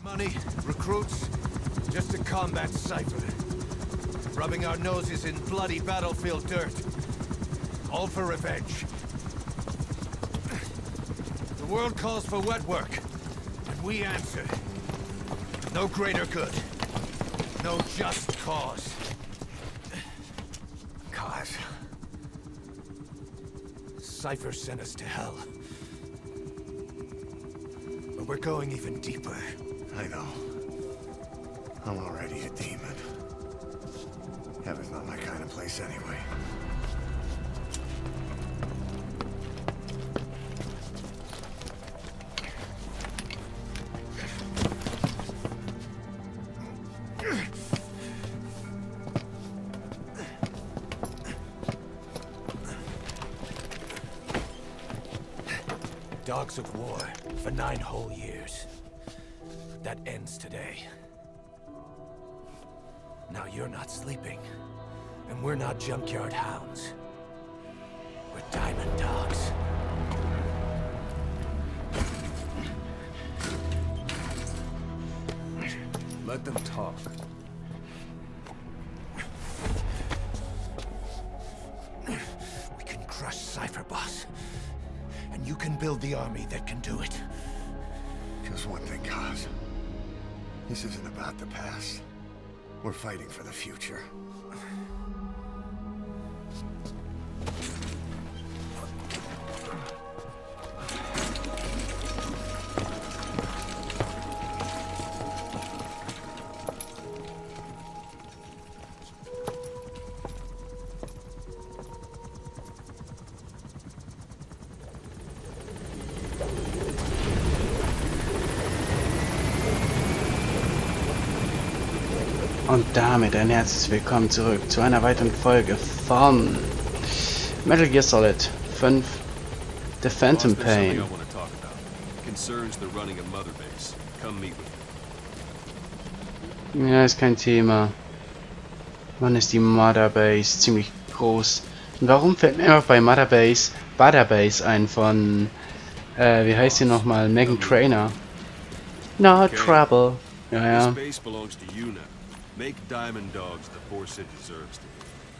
Money, recruits, just to combat Cypher. Rubbing our noses in bloody battlefield dirt. All for revenge. The world calls for wet work, and we answer. No greater good. No just cause. Cause. Cypher sent us to hell. But we're going even deeper. I know. I'm already a demon. Heaven's not my kind of place anyway. Dogs of war for 9 whole years. That ends today. Now you're not sleeping, and we're not junkyard hounds. We're diamond dogs. Let them talk. We can crush Cypher, boss. And you can build the army that can do it. Just one thing, Kaz. This isn't about the past. We're fighting for the future. Und damit ein herzliches Willkommen zurück zu einer weiteren Folge von Metal Gear Solid 5 The Phantom Pain. Ja, ist kein Thema. Wann ist die Mother Base ziemlich groß? Und warum fällt mir einfach bei Mother Base ein von, wie heißt sie nochmal? Megan Trainor. No trouble. Ja, ja. Make Diamond Dogs the force it deserves to be.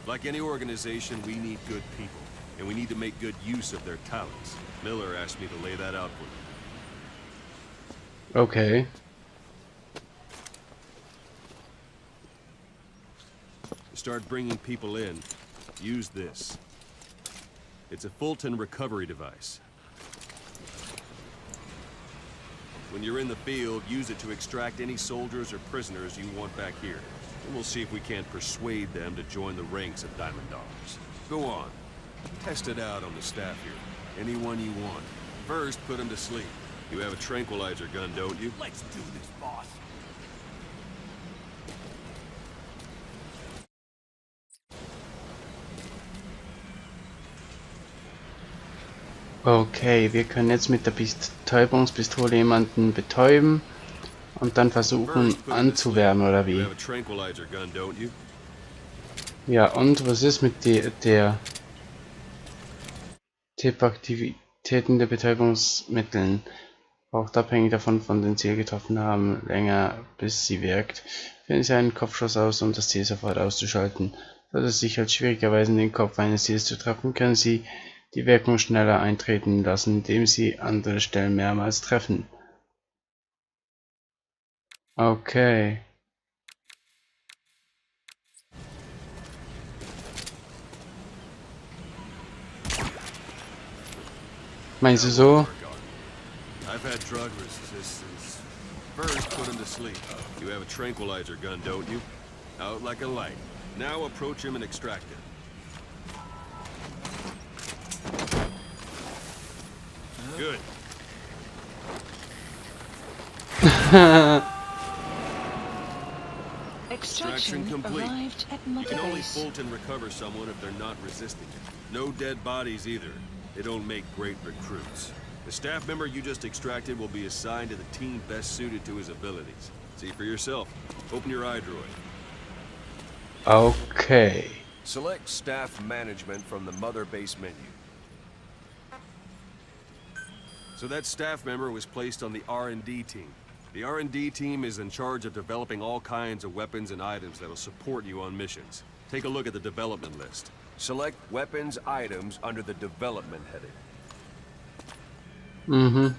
Like any organization, we need good people, and we need to make good use of their talents. Miller asked me to lay that out for you. Okay. To start bringing people in, use this. It's a Fulton recovery device. When you're in the field, use it to extract any soldiers or prisoners you want back here. And we'll see if we can't persuade them to join the ranks of Diamond Dogs. Go on. Test it out on the staff here. Anyone you want. First, put them to sleep. You have a tranquilizer gun, don't you? Let's do this, boss. Okay, wir können jetzt mit der Betäubungspistole jemanden betäuben und dann versuchen anzuwärmen, oder wie? Ja, und was ist mit der Tippaktivitäten der Betäubungsmitteln? Braucht abhängig davon von den Ziel getroffen haben, länger bis sie wirkt. Führen Sie einen Kopfschuss aus, um das Ziel sofort auszuschalten. Sollte es sich als schwierig erweisen, den Kopf eines Ziels zu treffen, können Sie die Wirkung schneller eintreten lassen, indem Sie andere Stellen mehrmals treffen. Okay. Meinst du so? I've had drug resistance. First, put him to sleep. You have a tranquilizer gun, don't you? Out like a light. Now approach him and extract it. Good. Extraction complete. You can only Fulton recover someone if they're not resisting it. No dead bodies either. They don't make great recruits. The staff member you just extracted will be assigned to the team best suited to his abilities. See for yourself. Open your iDroid. Okay. Select staff management from the mother base menu. So that staff member was placed on the R&D team. The R&D team is in charge of developing all kinds of weapons and items that'll support you on missions. Take a look at the development list. Select weapons items under the development heading. Mhm.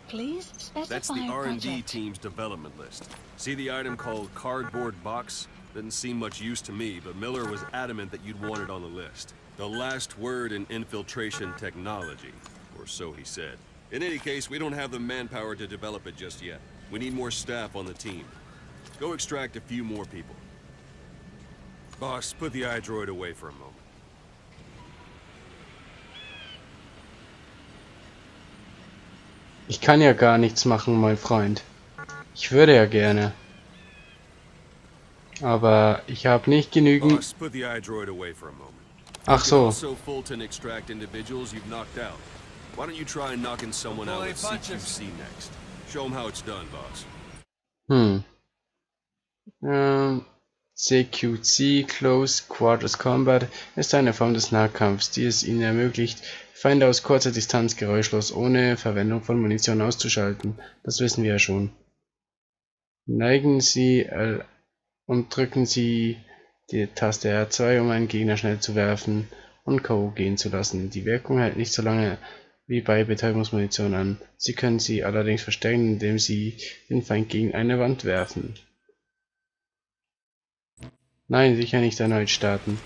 Please specify That's the R&D project. team's development list. See the item called cardboard box? Didn't seem much use to me, but Miller was adamant that you'd want it on the list. The last word in infiltration technology, or so he said. In any case, we don't have the manpower to develop it just yet. We need more staff on the team. Go extract a few more people. Boss, put the iDroid away for a moment. Ich kann ja gar nichts machen, mein Freund. Ich würde ja gerne. Aber ich habe nicht genügend... Boss, put the iDroid away for a moment. Ach so. Also Fulton extract individuals you've knocked out. Why don't you try knocking someone out with CQC next? Show them how it's done, boss. CQC, Close Quarters Combat, ist eine Form des Nahkampfs, die es ihnen ermöglicht, Feinde aus kurzer Distanz geräuschlos ohne Verwendung von Munition auszuschalten. Das wissen wir ja schon. Neigen Sie und drücken Sie die Taste R2, um einen Gegner schnell zu werfen und K.O. gehen zu lassen. Die Wirkung hält nicht so lange wie bei Betäubungsmunition an. Sie können sie allerdings verstärken, indem Sie den Feind gegen eine Wand werfen. Nein, sicher nicht erneut starten.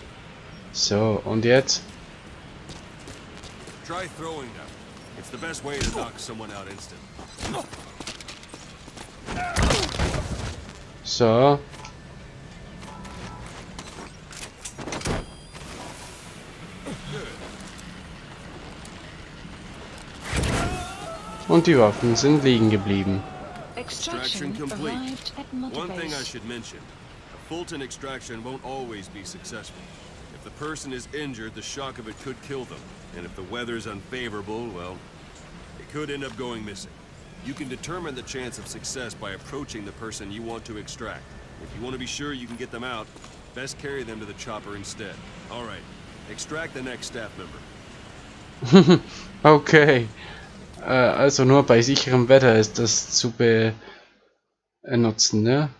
So, und jetzt? Try throwing them. It's the best way to knock someone out instant. So. Und die Waffen sind liegen geblieben. Extraction complete. One thing I should mention. A Fulton extraction won't always be successful. If the person is injured, the shock of it could kill them. And if the weather's unfavorable, well, it could end up going missing. You can determine the chance of success by approaching the person you want to extract. If you want to be sure you can get them out, best carry them to the chopper instead. All right, extract the next staff member. Okay. Also nur bei sicherem Wetter ist das zu benutzen, ne?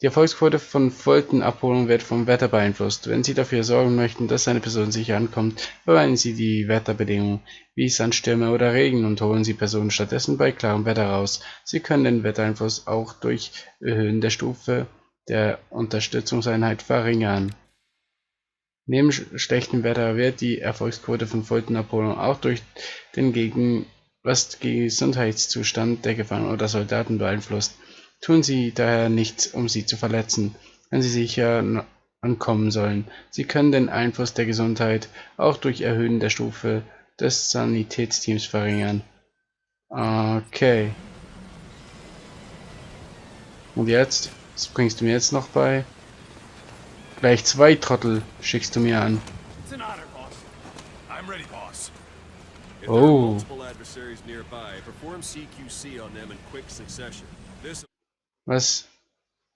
Die Erfolgsquote von Fulton-Abholung wird vom Wetter beeinflusst. Wenn Sie dafür sorgen möchten, dass eine Person sicher ankommt, verwenden Sie die Wetterbedingungen, wie Sandstürme oder Regen, und holen Sie Personen stattdessen bei klarem Wetter raus. Sie können den Wettereinfluss auch durch Erhöhen der Stufe der Unterstützungseinheit verringern. Neben schlechtem Wetter wird die Erfolgsquote von Fulton-Abholung auch durch den Gesundheitszustand der Gefangenen oder Soldaten beeinflusst. Tun Sie daher nichts, um sie zu verletzen, wenn sie sicher ankommen sollen. Sie können den Einfluss der Gesundheit auch durch Erhöhen der Stufe des Sanitätsteams verringern. Okay. Und jetzt? Was bringst du mir jetzt noch bei? Gleich 2 Trottel schickst du mir an. It's an honor, boss. I'm ready, boss. If there are Oh. multiple adversaries nearby, perform CQC on them in quick succession. This Was?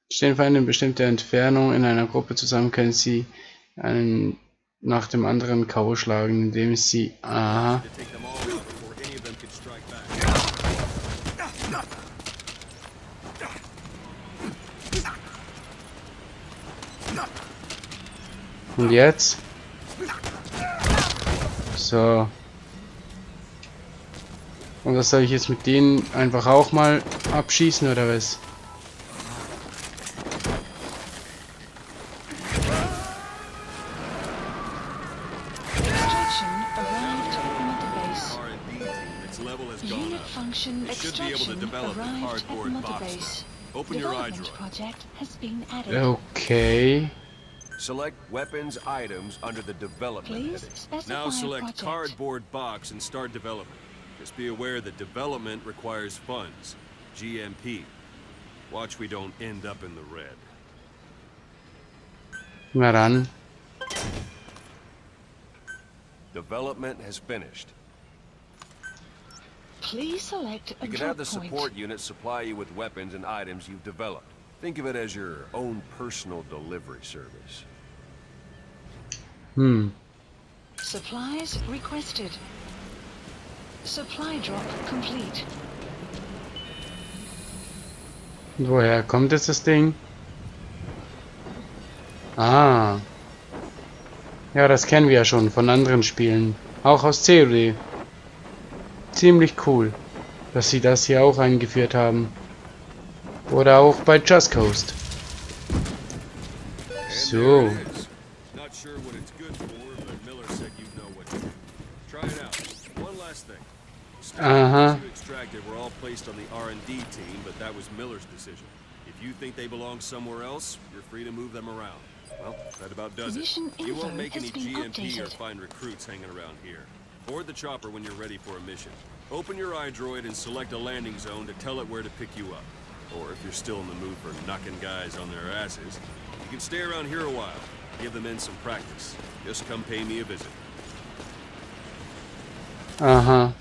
Stehen Feinde in bestimmter Entfernung in einer Gruppe zusammen, können sie einen nach dem anderen K.O. schlagen, indem sie... Aha. to take them all out before any of them can strike back. Und jetzt? So. Und was soll ich jetzt mit denen einfach auch mal abschießen oder was? Extraction arrived at Mother Base. R&D team, its level has gone Unit up. function They should be able to extraction develop the arrived at cardboard Mother box Base. now. Open your Development iDroid. project has been added. Okay. Select weapons items under the development Please heading. specify Now select project. cardboard box and start development. Just be aware that development requires funds. GMP. Watch we don't end up in the red. Na dann. Development has finished. Please select a You can drop have the point. support unit supply you with weapons and items you've developed. Think of it as your own personal delivery service. Supplies requested. Supply drop complete. Und woher kommt jetzt das Ding? Ah. Ja, das kennen wir ja schon von anderen Spielen. Auch aus COD. Ziemlich cool, dass sie das hier auch eingeführt haben. Oder auch bei Just Coast. So. Not sure what it's good for, but Miller said you know what to do. Try it out. One last thing. Aha. You extracted were all placed on the R&D team, but that was Miller's decision. If you think they belong somewhere else, you're free to move them around. Well, that about does it. Mission You info won't make has any been GMP or updated. find recruits hanging around here. Board the chopper when you're ready for a mission. Open your iDroid and select a landing zone to tell it where to pick you up. Or if you're still in the mood for knocking guys on their asses, you can stay around here a while. Give the men some practice. Just come pay me a visit. Aha.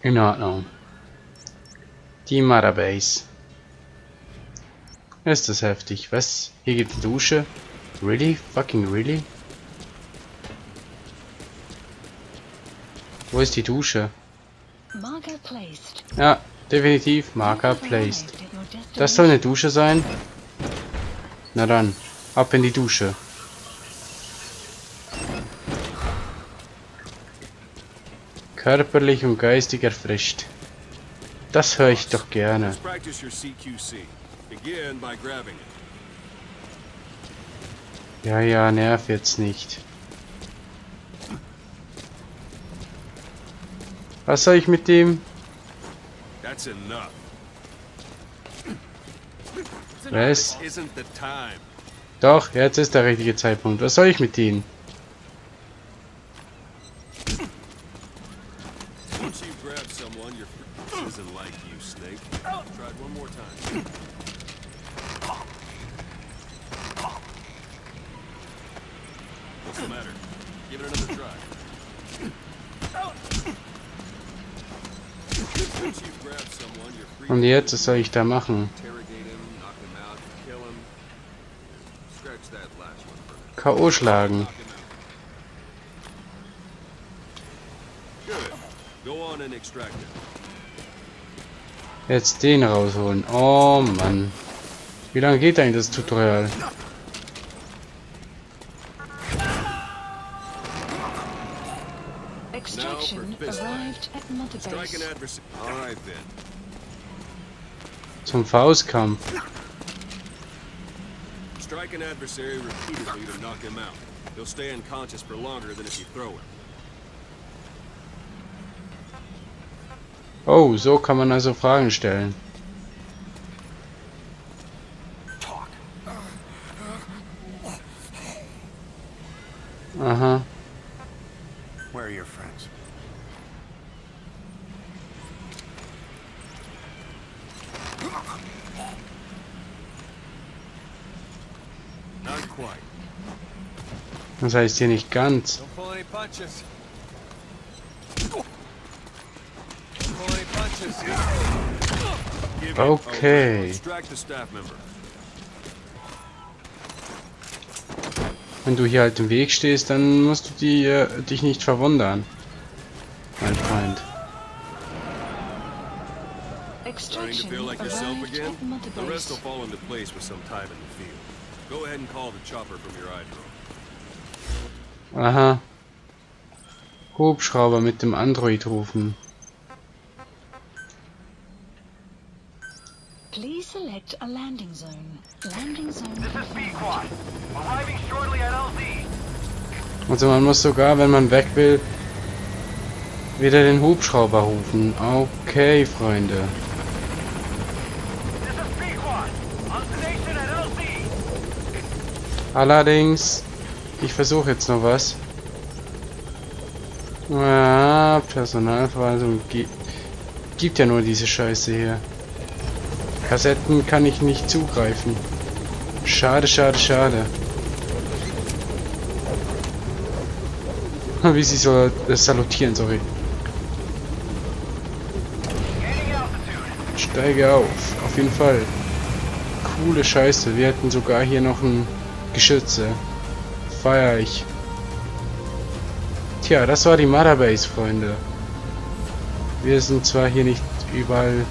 In Ordnung. Die Mother Base. Ist das heftig. Was? Hier gibt eine Dusche? Really? Fucking really? Wo ist die Dusche? Marker placed. Ja, definitiv. Marker placed. Das soll eine Dusche sein? Na dann, ab in die Dusche. Körperlich und geistig erfrischt. Das höre ich doch gerne. Let's practice your CQC. Begin by grabbing it. Ja, ja, nerv jetzt nicht. Was soll ich mit dem? That's enough. Was? Isn't the time. Doch, jetzt ist der richtige Zeitpunkt. Was soll ich mit denen? Once you grab someone, your friend doesn't like you, Snake. Try it one more time. What's the matter? Give it another try. Once you grab someone, you're free Und jetzt, was soll ich da machen? to interrogate him, knock him out, kill him. Scratch that last one first. K.O. schlagen. Knock him out. Good. Go on and extract him. Jetzt den rausholen. Oh Mann. Wie lange geht eigentlich das Tutorial? Extraction arrived at Mother Strike an Base. adversary. All right then. Zum Faustkampf. Strike an adversary repeatedly to knock him out. He'll stay unconscious for longer than if you throw him. Oh, so kann man also Fragen stellen. Aha. Where are your friends? Not quite. Das heißt hier nicht ganz. Don't pull any punches. Don't pull any punches. Give it Okay. a extract the staff member. Wenn du hier halt im Weg stehst, dann musst du dich nicht verwundern. Mein Freund. Starting to Extraction feel like yourself arrived again? at Mother The rest will Base. fall into place with some time in the field. Go ahead and call the chopper from your iDrone. Aha. Hubschrauber mit dem Android rufen. Please select a landing zone. Landing zone confirmed. Arriving shortly at LZ. Also man muss sogar, wenn man weg will, wieder den Hubschrauber rufen. Okay, Freunde. This is Pequod. On station at LZ. Allerdings, ich versuche jetzt noch was. Ja, Personalverwaltung gibt ja nur diese Scheiße hier. Kassetten kann ich nicht zugreifen. Schade, schade, schade. Wie sie so salutieren, sorry. Gaining altitude. Steige auf jeden Fall. Coole Scheiße. Wir hätten sogar hier noch ein Geschütze. Feier ich. Tja, das war die Motherbase, Freunde. Wir sind zwar hier nicht überall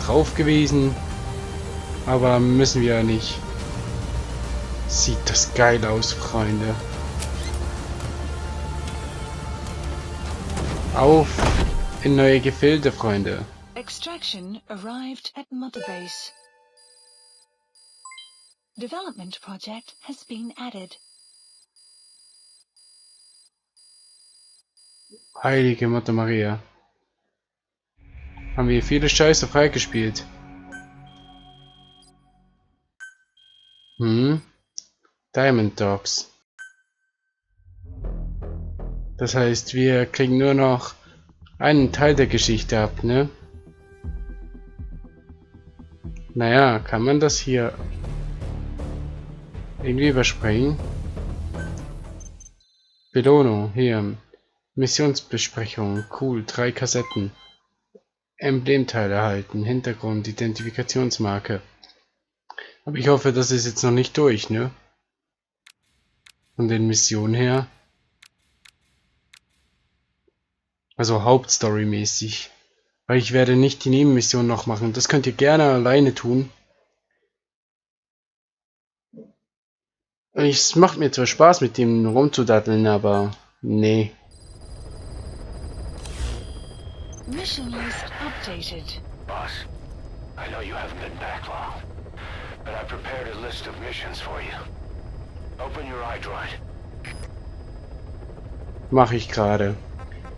drauf gewesen, aber müssen wir ja nicht. Sieht das geil aus, Freunde. Auf in neue Gefilde, Freunde. Extraction arrived at Mother Base. Development project has been added. Heilige Mutter Maria. Haben wir viele Scheiße freigespielt. Diamond Dogs. Das heißt, wir kriegen nur noch einen Teil der Geschichte ab, ne? Naja, kann man das hier irgendwie überspringen? Belohnung, hier. Missionsbesprechung, cool, 3 Kassetten. Emblemteil erhalten, Hintergrund, Identifikationsmarke. Aber ich hoffe, das ist jetzt noch nicht durch, ne? Von den Missionen her. Also Hauptstory-mäßig. Weil ich werde nicht die Nebenmission noch machen. Das könnt ihr gerne alleine tun. Es macht mir zwar Spaß, mit dem rumzudatteln, aber nee. Mission list updated. Boss, I know you haven't been back long, but I prepared a list of missions for you. Open your iDroid. Mache ich gerade.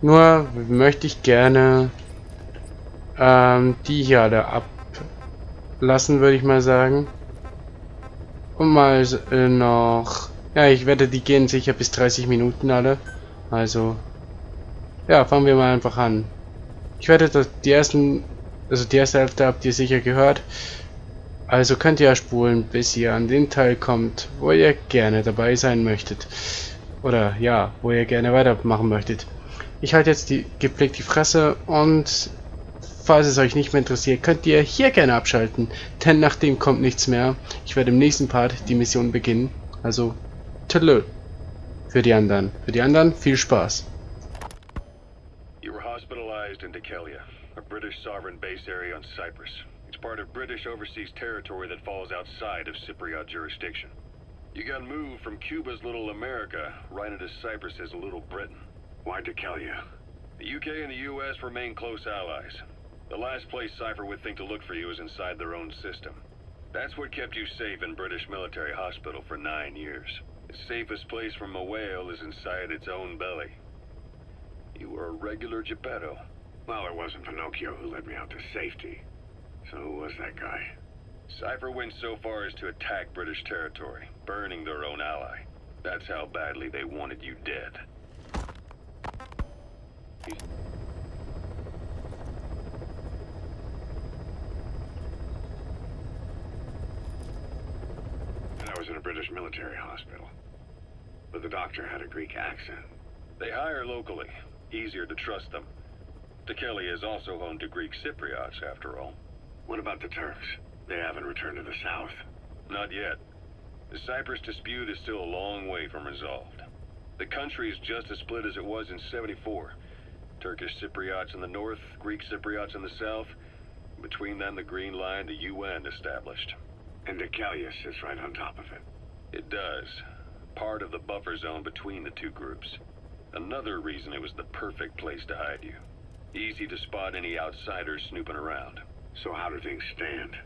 Nur möchte ich gerne die hier alle ablassen, würde ich mal sagen. Und mal noch... Ja, ich werde die gehen sicher bis 30 Minuten alle. Also... Ja, fangen wir mal einfach an. Ich werde die erste Hälfte habt ihr sicher gehört. Also könnt ihr ja spulen, bis ihr an den Teil kommt, wo ihr gerne dabei sein möchtet. Oder ja, wo ihr gerne weitermachen möchtet. Ich halte jetzt gepflegt die Fresse und falls es euch nicht mehr interessiert, könnt ihr hier gerne abschalten, denn nach dem kommt nichts mehr. Ich werde im nächsten Part die Mission beginnen. Also, tschüss. Für die anderen. Für die anderen viel Spaß. You were hospitalized in Dekelia, a British sovereign base area on Cyprus. It's part of British overseas territory that falls outside of Cypriot jurisdiction. You got moved from Cuba's Little America right into Cyprus's Little Britain. Why Dekelia? The UK and the US remain close allies. The last place Cypher would think to look for you is inside their own system. That's what kept you safe in British military hospital for 9 years. The safest place from a whale is inside its own belly. You were a regular Geppetto. Well, it wasn't Pinocchio who led me out to safety. So who was that guy? Cypher went so far as to attack British territory, burning their own ally. That's how badly they wanted you dead. And I was in a British military hospital. But the doctor had a Greek accent. They hire locally. Easier to trust them. Dekelia is also home to Greek Cypriots, after all. What about the Turks? They haven't returned to the south. Not yet. The Cyprus dispute is still a long way from resolved. The country is just as split as it was in '74. Turkish Cypriots in the north, Greek Cypriots in the south. Between them, the Green Line, the UN established. And Dekelia sits right on top of it. It does. Part of the buffer zone between the two groups. Another reason it was the perfect place to hide you. Easy to spot any outsiders snooping around. So how do things stand?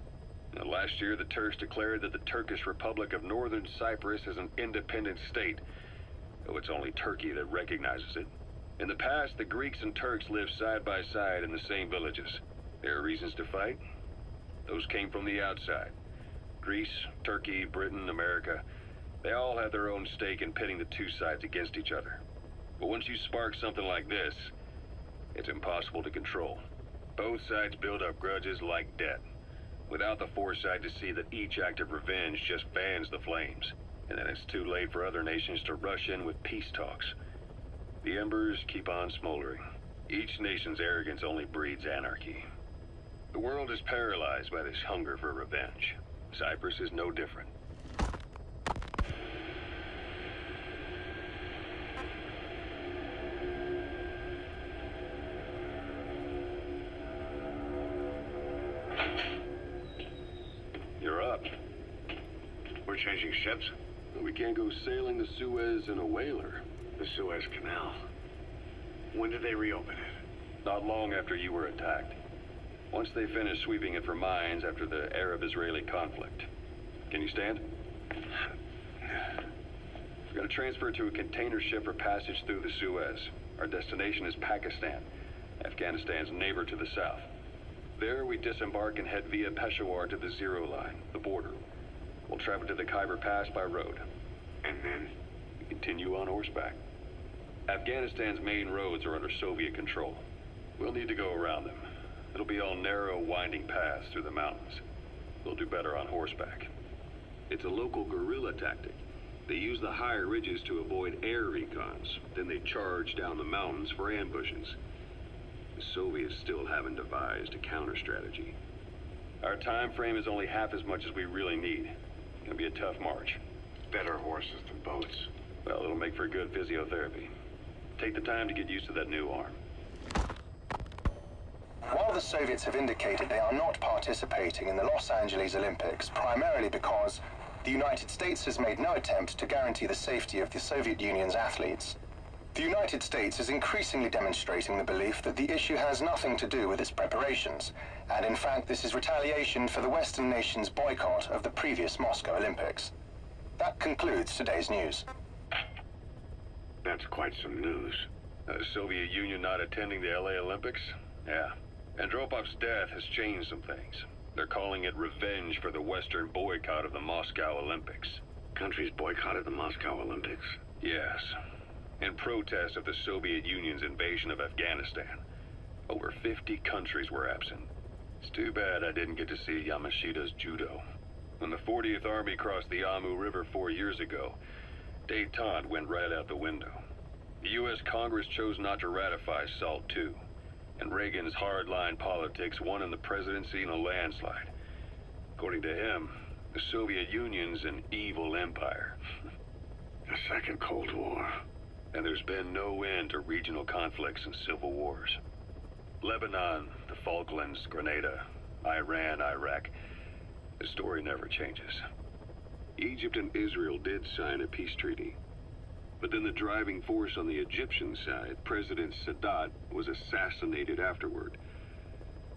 Now, last year, the Turks declared that the Turkish Republic of Northern Cyprus is an independent state, though it's only Turkey that recognizes it. In the past, the Greeks and Turks lived side by side in the same villages. There are reasons to fight. Those came from the outside. Greece, Turkey, Britain, America, they all had their own stake in pitting the two sides against each other. But once you spark something like this, it's impossible to control. Both sides build up grudges like debt, without the foresight to see that each act of revenge just fans the flames, and then it's too late for other nations to rush in with peace talks. The embers keep on smoldering. Each nation's arrogance only breeds anarchy. The world is paralyzed by this hunger for revenge. Cyprus is no different. You're up. We're changing ships? We can't go sailing the Suez in a whaler. The Suez Canal. When did they reopen it? Not long after you were attacked. Once they finished sweeping it for mines after the Arab-Israeli conflict. Can you stand? We're going to transfer to a container ship for passage through the Suez. Our destination is Pakistan, Afghanistan's neighbor to the south. There, we disembark and head via Peshawar to the Zero Line, the border. We'll travel to the Khyber Pass by road. And then? We continue on horseback. Afghanistan's main roads are under Soviet control. We'll need to go around them. It'll be all narrow, winding paths through the mountains. We'll do better on horseback. It's a local guerrilla tactic. They use the higher ridges to avoid air recons. Then they charge down the mountains for ambushes. The Soviets still haven't devised a counter-strategy. Our time frame is only half as much as we really need. It'll be a tough march. Better horses than boats. Well, it'll make for good physiotherapy. Take the time to get used to that new arm. While the Soviets have indicated they are not participating in the Los Angeles Olympics, primarily because the United States has made no attempt to guarantee the safety of the Soviet Union's athletes, the United States is increasingly demonstrating the belief that the issue has nothing to do with its preparations, and in fact this is retaliation for the Western nations' boycott of the previous Moscow Olympics. That concludes today's news. That's quite some news. The Soviet Union not attending the LA Olympics? Yeah. Andropov's death has changed some things. They're calling it revenge for the Western boycott of the Moscow Olympics. Countries boycotted the Moscow Olympics? Yes. In protest of the Soviet Union's invasion of Afghanistan. Over 50 countries were absent. It's too bad I didn't get to see Yamashita's judo. When the 40th Army crossed the Amu River 4 years ago, détente went right out the window. The U.S. Congress chose not to ratify SALT II. And Reagan's hardline politics won in the presidency in a landslide. According to him, the Soviet Union's an evil empire. A second Cold War. And there's been no end to regional conflicts and civil wars. Lebanon, the Falklands, Grenada, Iran, Iraq. The story never changes. Egypt and Israel did sign a peace treaty. But then the driving force on the Egyptian side, President Sadat, was assassinated afterward.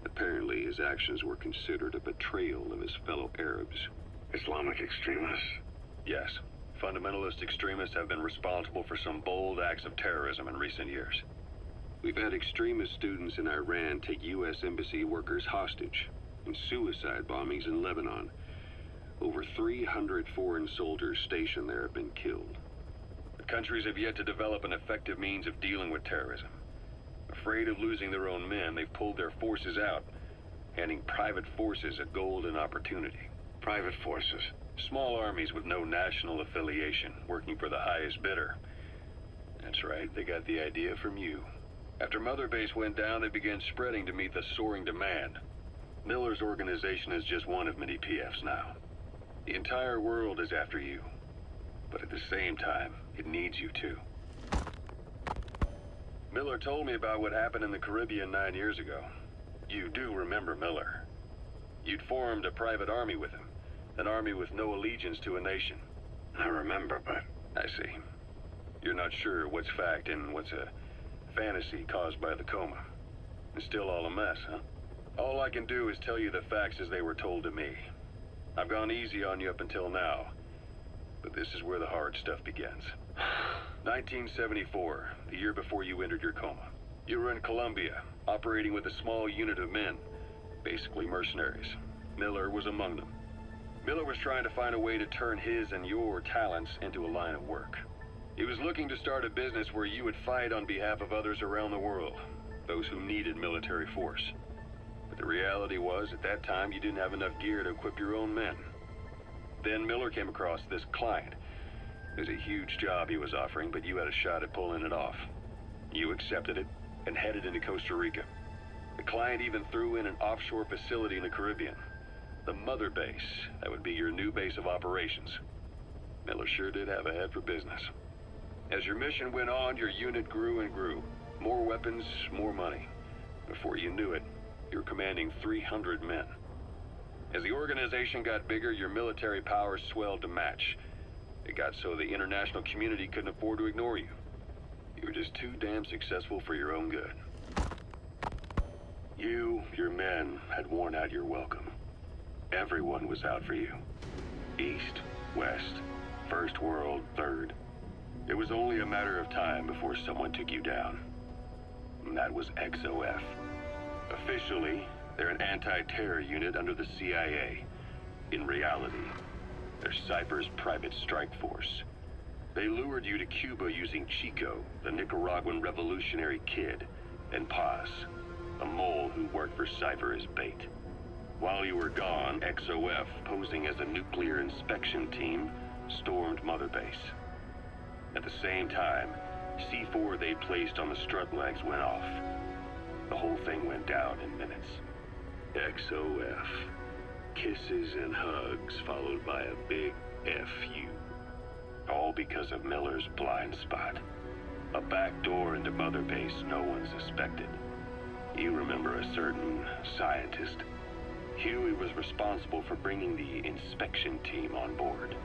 Apparently, his actions were considered a betrayal of his fellow Arabs. Islamic extremists? Yes. Fundamentalist extremists have been responsible for some bold acts of terrorism in recent years. We've had extremist students in Iran take U.S. embassy workers hostage, and suicide bombings in Lebanon. Over 300 foreign soldiers stationed there have been killed. Countries have yet to develop an effective means of dealing with terrorism. Afraid of losing their own men, they've pulled their forces out, handing private forces a golden opportunity. Private forces? Small armies with no national affiliation, working for the highest bidder. That's right, they got the idea from you. After Mother Base went down, they began spreading to meet the soaring demand. Miller's organization is just one of many PFs now. The entire world is after you. But at the same time, it needs you too. Miller told me about what happened in the Caribbean 9 years ago. You do remember Miller. You'd formed a private army with him. An army with no allegiance to a nation. I remember, but... I see. You're not sure what's fact and what's a fantasy caused by the coma. It's still all a mess, huh? All I can do is tell you the facts as they were told to me. I've gone easy on you up until now. But this is where the hard stuff begins. 1974, the year before you entered your coma. You were in Colombia, operating with a small unit of men, basically mercenaries. Miller was among them. Miller was trying to find a way to turn his and your talents into a line of work. He was looking to start a business where you would fight on behalf of others around the world, those who needed military force. But the reality was, at that time, you didn't have enough gear to equip your own men. Then Miller came across this client. It was a huge job he was offering, but you had a shot at pulling it off. You accepted it and headed into Costa Rica. The client even threw in an offshore facility in the Caribbean. The mother base, that would be your new base of operations. Miller sure did have a head for business. As your mission went on, your unit grew and grew. More weapons, more money. Before you knew it, you were commanding 300 men. As the organization got bigger, your military powers swelled to match. It got so the international community couldn't afford to ignore you. You were just too damn successful for your own good. You, your men, had worn out your welcome. Everyone was out for you. East, West, First World, Third. It was only a matter of time before someone took you down. And that was XOF. Officially, they're an anti-terror unit under the CIA. In reality, they're Cypher's private strike force. They lured you to Cuba using Chico, the Nicaraguan revolutionary kid, and Paz, a mole who worked for Cypher as bait. While you were gone, XOF, posing as a nuclear inspection team, stormed Mother Base. At the same time, C4 they placed on the strut legs went off. The whole thing went down in minutes. XOF. Kisses and hugs followed by a big FU. All because of Miller's blind spot. A back door into Mother Base no one suspected. You remember a certain scientist. Huey was responsible for bringing the inspection team on board,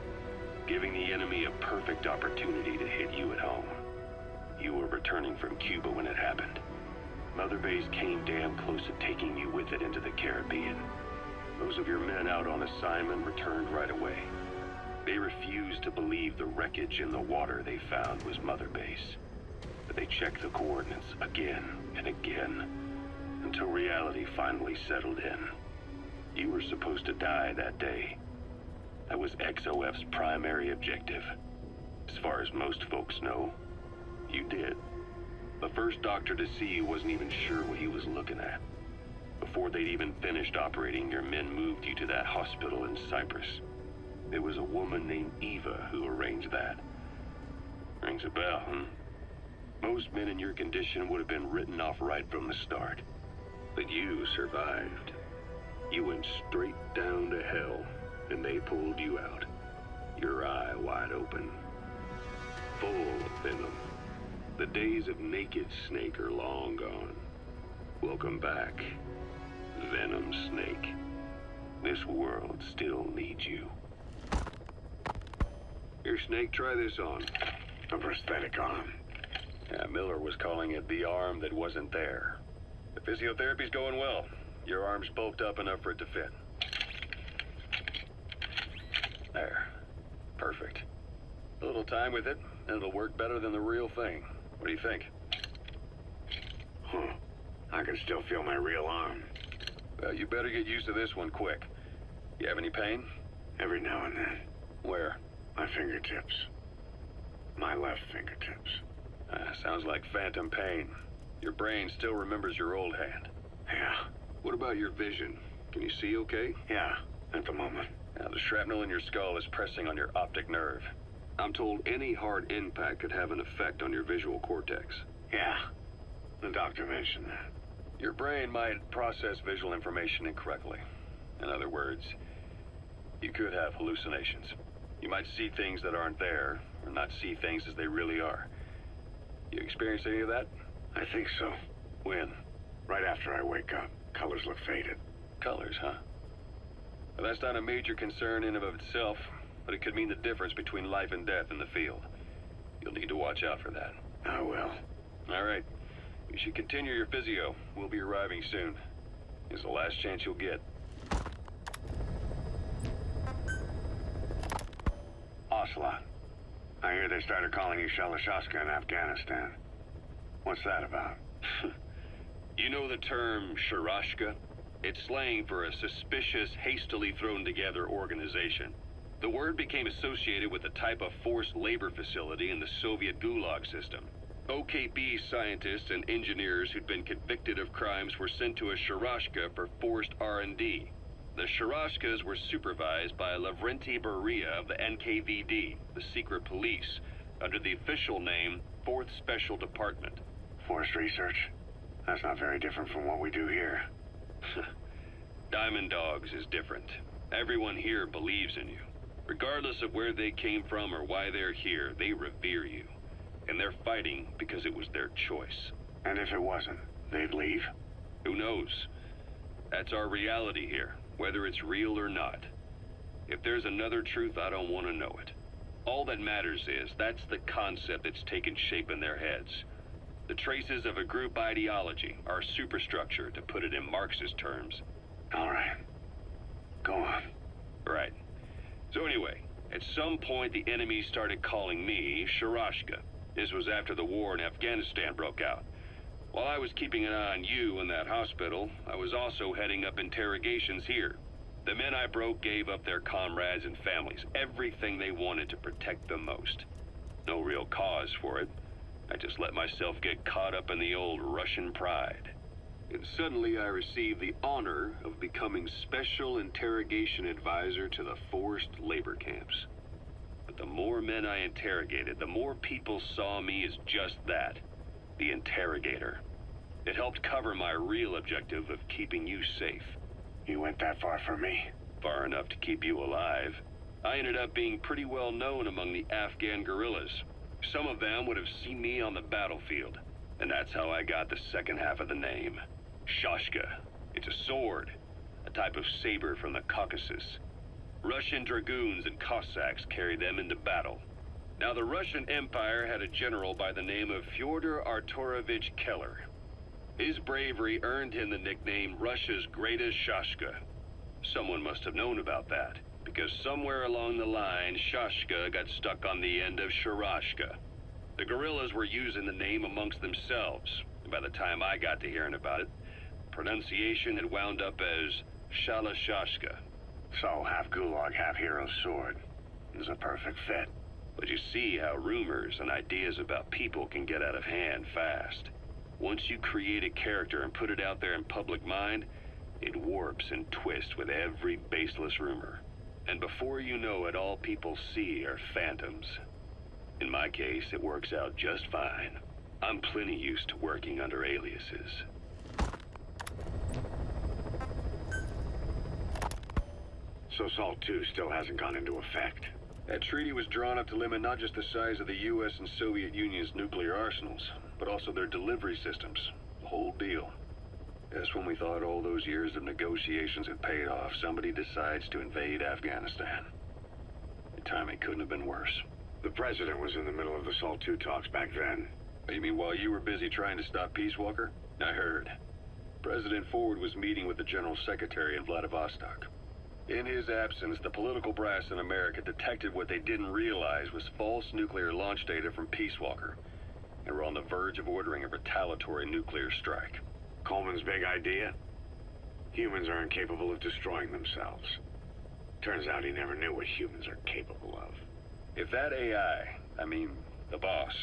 giving the enemy a perfect opportunity to hit you at home. You were returning from Cuba when it happened. Mother Base came damn close to taking you with it into the Caribbean. Those of your men out on assignment returned right away. They refused to believe the wreckage in the water they found was Mother Base. But they checked the coordinates again and again, until reality finally settled in. You were supposed to die that day. That was XOF's primary objective. As far as most folks know, you did. The first doctor to see you wasn't even sure what he was looking at. Before they'd even finished operating, your men moved you to that hospital in Cyprus. It was a woman named Eva who arranged that. Rings a bell, huh? Most men in your condition would have been written off right from the start. But you survived. You went straight down to hell, and they pulled you out. Your eye wide open. Full of venom. The days of naked Snake are long gone. Welcome back, Venom Snake. This world still needs you. Here, Snake, try this on. A prosthetic arm. Yeah, Miller was calling it the arm that wasn't there. The physiotherapy's going well. Your arm's bulked up enough for it to fit. There. Perfect. A little time with it, and it'll work better than the real thing. What do you think? Huh. I can still feel my real arm. Well, you better get used to this one quick. You have any pain? Every now and then. Where? My fingertips. My left fingertips. Sounds like phantom pain. Your brain still remembers your old hand. Yeah. What about your vision? Can you see okay? Yeah, at the moment. Now, the shrapnel in your skull is pressing on your optic nerve. I'm told any hard impact could have an effect on your visual cortex. Yeah. The doctor mentioned that. Your brain might process visual information incorrectly. In other words, you could have hallucinations. You might see things that aren't there, or not see things as they really are. You experience any of that? I think so. When? Right after I wake up. Colors look faded. Colors, huh? Well, that's not a major concern in and of itself, but it could mean the difference between life and death in the field. You'll need to watch out for that. I will. All right. You should continue your physio. We'll be arriving soon. It's the last chance you'll get. Ocelot. I hear they started calling you Shalashaska in Afghanistan. What's that about? You know the term Sharashka? It's slang for a suspicious, hastily thrown together organization. The word became associated with a type of forced labor facility in the Soviet Gulag system. OKB scientists and engineers who'd been convicted of crimes were sent to a Sharashka for forced R&D. The Sharashkas were supervised by Lavrenti Beria of the NKVD, the secret police, under the official name 4th Special Department. Forced research? That's not very different from what we do here. Diamond Dogs is different. Everyone here believes in you. Regardless of where they came from or why they're here, they revere you. And they're fighting because it was their choice. And if it wasn't, they'd leave? Who knows? That's our reality here, whether it's real or not. If there's another truth, I don't want to know it. All that matters is that's the concept that's taken shape in their heads. The traces of a group ideology, our superstructure, to put it in Marxist terms. All right. Go on. Right. So anyway, at some point the enemy started calling me Sharashka. This was after the war in Afghanistan broke out. While I was keeping an eye on you in that hospital, I was also heading up interrogations here. The men I broke gave up their comrades and families, everything they wanted to protect them most. No real cause for it. I just let myself get caught up in the old Russian pride. And suddenly I received the honor of becoming Special Interrogation Advisor to the forced labor camps. But the more men I interrogated, the more people saw me as just that, the interrogator. It helped cover my real objective of keeping you safe. You went that far for me? Far enough to keep you alive. I ended up being pretty well known among the Afghan guerrillas. Some of them would have seen me on the battlefield, and that's how I got the second half of the name. Shashka. It's a sword, a type of saber from the Caucasus. Russian dragoons and Cossacks carried them into battle. Now, the Russian Empire had a general by the name of Fyodor Arturovich Keller. His bravery earned him the nickname Russia's Greatest Shashka. Someone must have known about that, because somewhere along the line, Shashka got stuck on the end of Sharashka. The guerrillas were using the name amongst themselves, and by the time I got to hearing about it, pronunciation had wound up as Shalashashka. So, half gulag, half hero sword. Is a perfect fit. But you see how rumors and ideas about people can get out of hand fast. Once you create a character and put it out there in public mind, it warps and twists with every baseless rumor. And before you know it, all people see are phantoms. In my case, it works out just fine. I'm plenty used to working under aliases. So SALT II still hasn't gone into effect? That treaty was drawn up to limit not just the size of the U.S. and Soviet Union's nuclear arsenals, but also their delivery systems. The whole deal. Just when we thought all those years of negotiations had paid off, somebody decides to invade Afghanistan. The timing couldn't have been worse. The president was in the middle of the SALT II talks back then. You mean while you were busy trying to stop Peace Walker? I heard. President Ford was meeting with the General Secretary in Vladivostok. In his absence, the political brass in America detected what they didn't realize was false nuclear launch data from Peace Walker, and were on the verge of ordering a retaliatory nuclear strike. Coleman's big idea? Humans are incapable of destroying themselves. Turns out he never knew what humans are capable of. If that AI, the boss,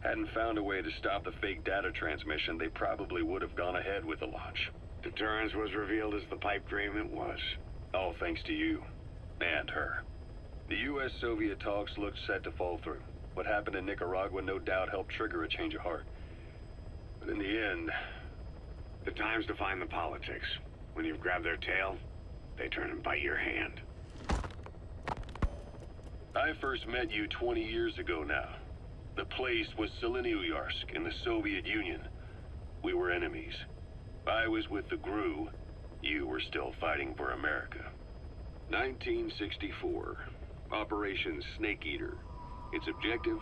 hadn't found a way to stop the fake data transmission, they probably would have gone ahead with the launch. Deterrence was revealed as the pipe dream it was. All thanks to you. And her. The U.S.-Soviet talks looked set to fall through. What happened in Nicaragua no doubt helped trigger a change of heart. But in the end... The times define the politics. When you've grabbed their tail, they turn and bite your hand. I first met you 20 years ago now. The place was Selenouyarsk in the Soviet Union. We were enemies. I was with the GRU. You were still fighting for America. 1964. Operation Snake Eater. Its objective?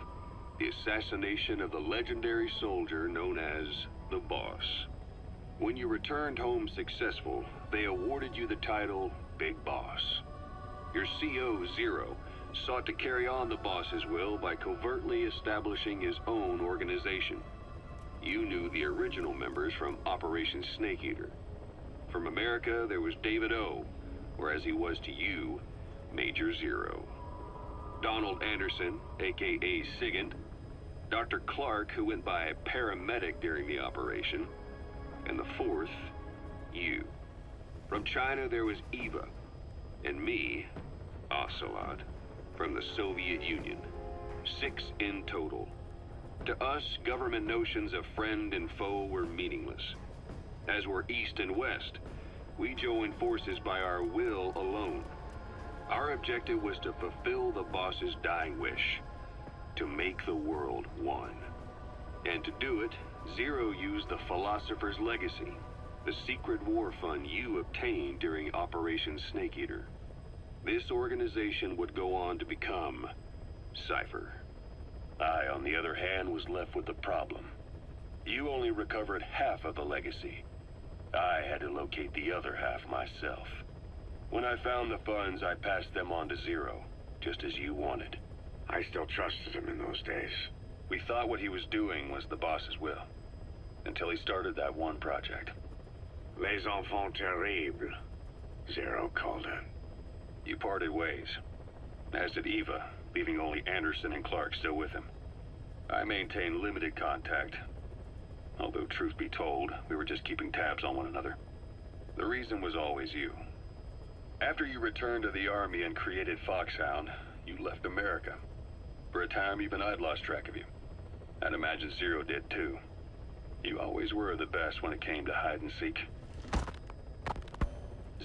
The assassination of the legendary soldier known as the Boss. When you returned home successful, they awarded you the title Big Boss. Your CO, Zero, sought to carry on the boss's will by covertly establishing his own organization. You knew the original members from Operation Snake Eater. From America, there was David O, or as he was to you, Major Zero. Donald Anderson, aka Sigint. Dr. Clark, who went by paramedic during the operation. And the fourth, you. From China, there was Eva. And me, Ocelot, from the Soviet Union. 6 in total. To us, government notions of friend and foe were meaningless. As were East and West, we joined forces by our will alone. Our objective was to fulfill the boss's dying wish, to make the world one. And to do it, Zero used the Philosopher's Legacy, the secret war fund you obtained during Operation Snake Eater. This organization would go on to become Cypher. I, on the other hand, was left with the problem. You only recovered half of the legacy. I had to locate the other half myself. When I found the funds, I passed them on to Zero, just as you wanted. I still trusted him in those days. We thought what he was doing was the boss's will, until he started that one project. Les enfants terribles, Zero called it. You parted ways, as did Eva, leaving only Anderson and Clark still with him. I maintained limited contact, although truth be told, we were just keeping tabs on one another. The reason was always you. After you returned to the Army and created Foxhound, you left America. For a time, even I'd lost track of you. I'd imagine Zero did too. You always were the best when it came to hide and seek.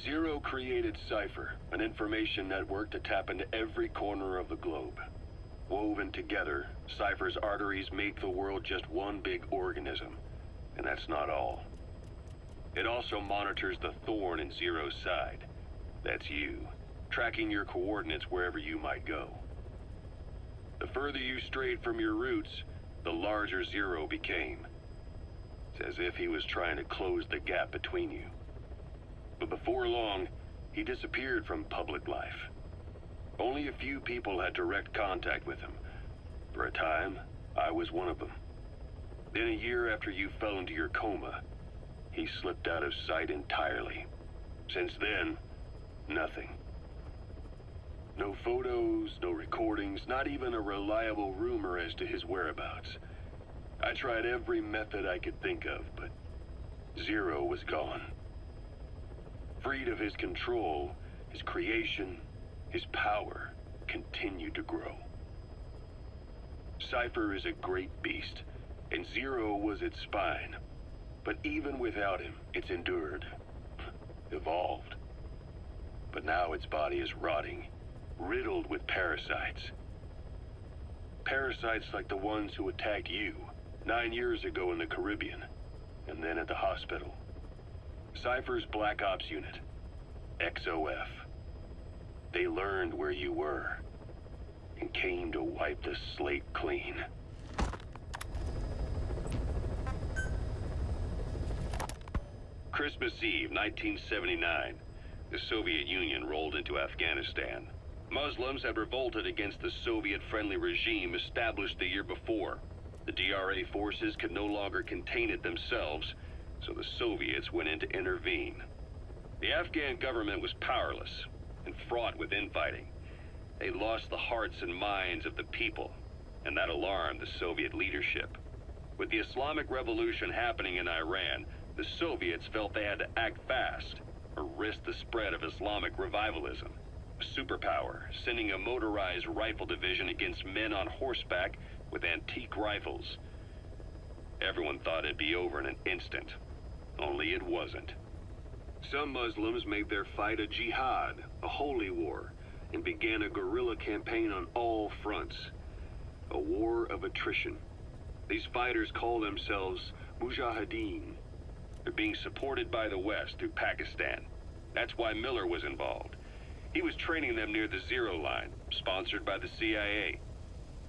Zero created Cypher, an information network to tap into every corner of the globe. Woven together, Cypher's arteries make the world just one big organism. And that's not all. It also monitors the thorn in Zero's side. That's you, tracking your coordinates wherever you might go. The further you strayed from your roots, the larger Zero became. It's as if he was trying to close the gap between you. But before long, he disappeared from public life. Only a few people had direct contact with him. For a time, I was one of them. Then a year after you fell into your coma, he slipped out of sight entirely. Since then, nothing. No photos, no recordings, not even a reliable rumor as to his whereabouts. I tried every method I could think of, but Zero was gone. Freed of his control, his creation, his power continued to grow. Cypher is a great beast, and Zero was its spine. But even without him, it's endured, evolved. But now its body is rotting, riddled with parasites. Parasites like the ones who attacked you 9 years ago in the Caribbean, and then at the hospital. Cypher's Black Ops Unit, XOF. They learned where you were, and came to wipe the slate clean. Christmas Eve, 1979. The Soviet Union rolled into Afghanistan. Muslims had revolted against the Soviet-friendly regime established the year before. The DRA forces could no longer contain it themselves, so the Soviets went in to intervene. The Afghan government was powerless and fraught with infighting. They lost the hearts and minds of the people, and that alarmed the Soviet leadership. With the Islamic Revolution happening in Iran, the Soviets felt they had to act fast or risk the spread of Islamic revivalism. A superpower, sending a motorized rifle division against men on horseback with antique rifles. Everyone thought it'd be over in an instant, only it wasn't. Some Muslims made their fight a jihad, a holy war, and began a guerrilla campaign on all fronts. A war of attrition. These fighters call themselves Mujahideen. They're being supported by the West through Pakistan. That's why Miller was involved. He was training them near the Zero Line, sponsored by the CIA.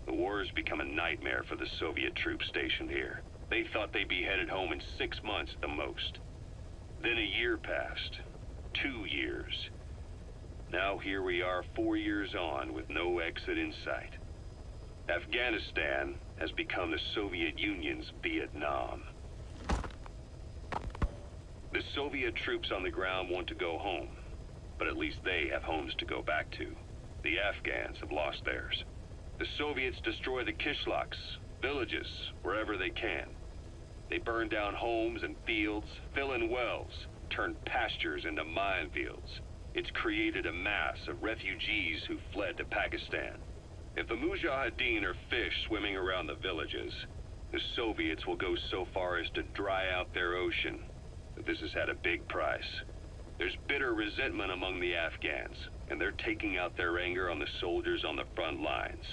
The war has become a nightmare for the Soviet troops stationed here. They thought they'd be headed home in 6 months at the most. Then a year passed. 2 years. Now here we are 4 years on with no exit in sight. Afghanistan has become the Soviet Union's Vietnam. The Soviet troops on the ground want to go home, but at least they have homes to go back to. The Afghans have lost theirs. The Soviets destroy the kishlaks, villages, wherever they can. They burn down homes and fields, fill in wells, turn pastures into minefields. It's created a mass of refugees who fled to Pakistan. If the Mujahideen are fish swimming around the villages, The Soviets will go so far as to dry out their ocean. But this has had a big price. There's bitter resentment among the Afghans, and they're taking out their anger on the soldiers on the front lines.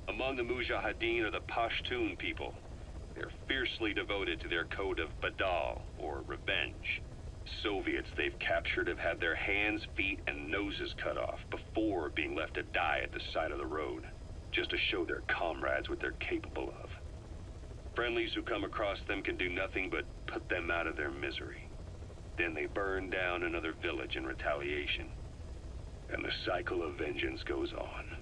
Among the Mujahideen are the Pashtun people. They're fiercely devoted to their code of Badal, or revenge. Soviets they've captured have had their hands, feet, and noses cut off before being left to die at the side of the road, just to show their comrades what they're capable of. Friendlies who come across them can do nothing but put them out of their misery. Then they burn down another village in retaliation. And the cycle of vengeance goes on.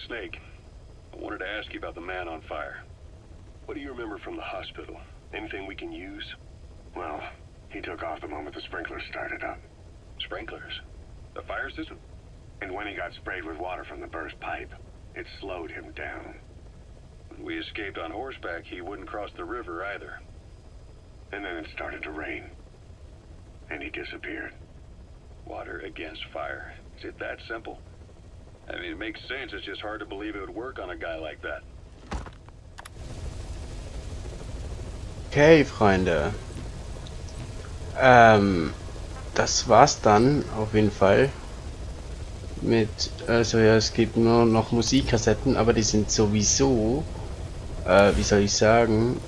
Snake, I wanted to ask you about the man on fire. What do you remember from the hospital? Anything we can use? Well, he took off the moment the sprinklers started up. Sprinklers? The fire system? And when he got sprayed with water from the burst pipe, it slowed him down. When we escaped on horseback, he wouldn't cross the river either. And then it started to rain. And he disappeared. Water against fire. Is it that simple? I mean, it makes sense. It's just hard to believe it would work on a guy like that. Okay, Freunde. Das war's dann auf jeden Fall. Mit, also ja, es gibt nur noch Musikkassetten, aber die sind sowieso, wie soll ich sagen,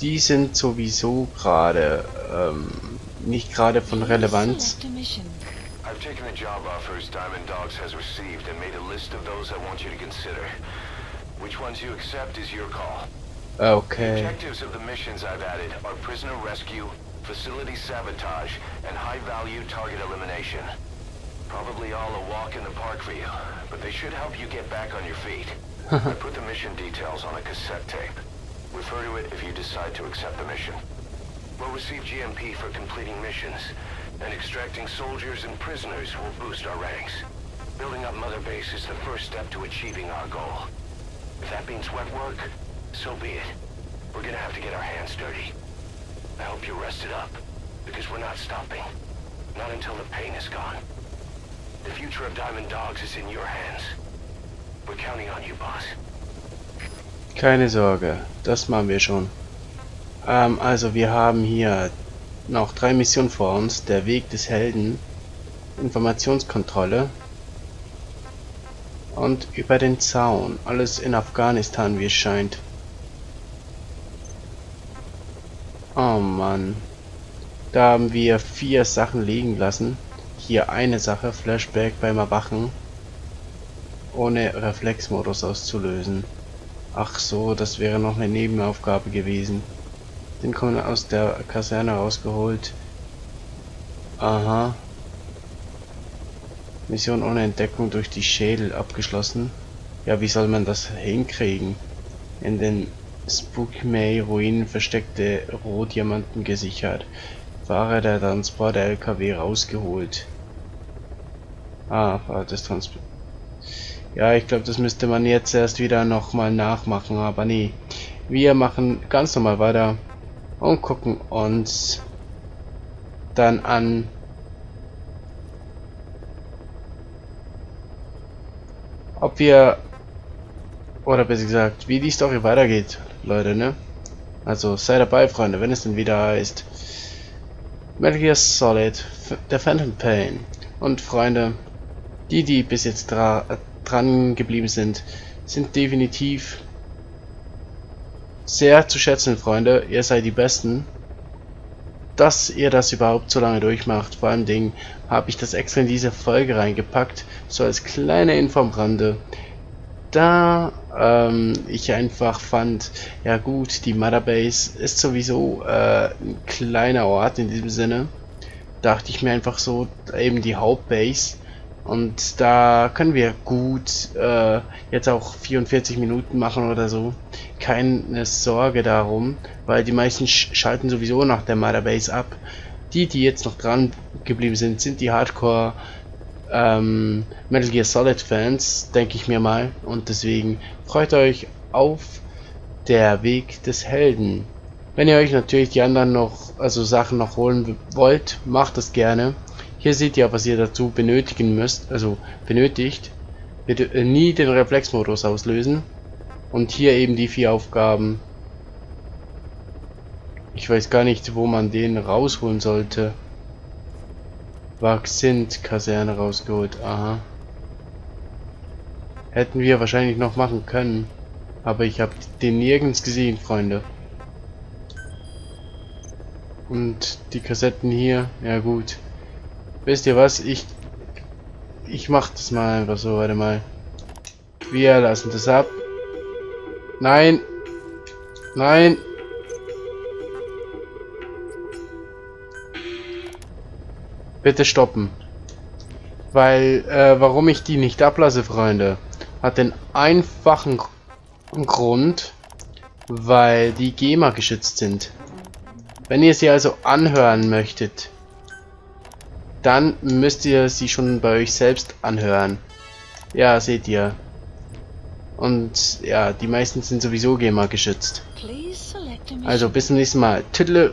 die sind sowieso gerade, nicht gerade von Relevanz. I've taken the job offers Diamond Dogs has received and made a list of those I want you to consider. Which ones you accept is your call. Okay. The objectives of the missions I've added are prisoner rescue, facility sabotage, and high-value target elimination. Probably all a walk in the park for you, but they should help you get back on your feet. I put the mission details on a cassette tape. Refer to it if you decide to accept the mission. We'll receive GMP for completing missions, and extracting soldiers and prisoners will boost our ranks. Building up Mother Base is the first step to achieving our goal. If that means wet work, so be it. We're gonna have to get our hands dirty. I hope you're rested up, because we're not stopping. Not until the pain is gone. The future of Diamond Dogs is in your hands. We're counting on you, boss. Keine Sorge, das machen wir schon. Also wir haben hier noch 3 Missionen vor uns. Der Weg des Helden, Informationskontrolle und über den Zaun. Alles in Afghanistan, wie es scheint. Oh Mann. Da haben wir 4 Sachen liegen lassen. Hier eine Sache, Flashback beim Erwachen. Ohne Reflexmodus auszulösen. Ach so, das wäre noch eine Nebenaufgabe gewesen. Den kommen wir aus der Kaserne rausgeholt. Aha. Mission ohne Entdeckung durch die Schädel abgeschlossen. Ja, wie soll man das hinkriegen? In den Spookmay-Ruinen versteckte Rohdiamanten gesichert. Fahrer der Transport-LKW rausgeholt. Ah, Fahrer des Transport. Ja, ich glaube, das müsste man jetzt erst wieder nochmal nachmachen, aber nee. Wir machen ganz normal weiter und gucken uns dann an, ob wir, oder besser gesagt, wie die Story weitergeht, Leute, ne? Also seid dabei, Freunde, wenn es dann wieder heißt Metal Gear Solid, der Phantom Pain. Und Freunde, die bis jetzt dran geblieben sind definitiv sehr zu schätzen, Freunde. Ihr seid die Besten. Dass ihr das überhaupt so lange durchmacht. Vor allem Ding habe ich das extra in diese Folge reingepackt, so als kleine Info am Rande. Da ich einfach fand, ja gut, die Mother Base ist sowieso ein kleiner Ort in diesem Sinne. Dachte ich mir einfach so, eben die Hauptbase. Und da können wir gut jetzt auch 44 Minuten machen oder so. Keine Sorge darum, weil die meisten schalten sowieso nach der Mother Base ab. Die jetzt noch dran geblieben sind die Hardcore Metal Gear Solid Fans, denke ich mir mal. Und deswegen freut euch auf der Weg des Helden. Wenn ihr euch natürlich die anderen noch, also Sachen noch holen wollt, macht das gerne. Hier seht ihr, was ihr dazu benötigen müsst, also benötigt. Bitte nie den Reflexmodus auslösen. Und hier eben die 4 Aufgaben. Ich weiß gar nicht, wo man den rausholen sollte. Kaserne rausgeholt, aha. Hätten wir wahrscheinlich noch machen können. Aber ich habe den nirgends gesehen, Freunde. Und die Kassetten hier, ja gut. Wisst ihr was? Ich mach das mal einfach so, warte mal. Wir lassen das ab. Nein! Nein! Bitte stoppen. Weil, warum ich die nicht ablasse, Freunde, hat den einfachen Grund, weil die GEMA geschützt sind. Wenn ihr sie also anhören möchtet, dann müsst ihr sie schon bei euch selbst anhören. Ja, seht ihr. Und ja, die meisten sind sowieso GEMA geschützt. Also bis zum nächsten Mal. Tüdele.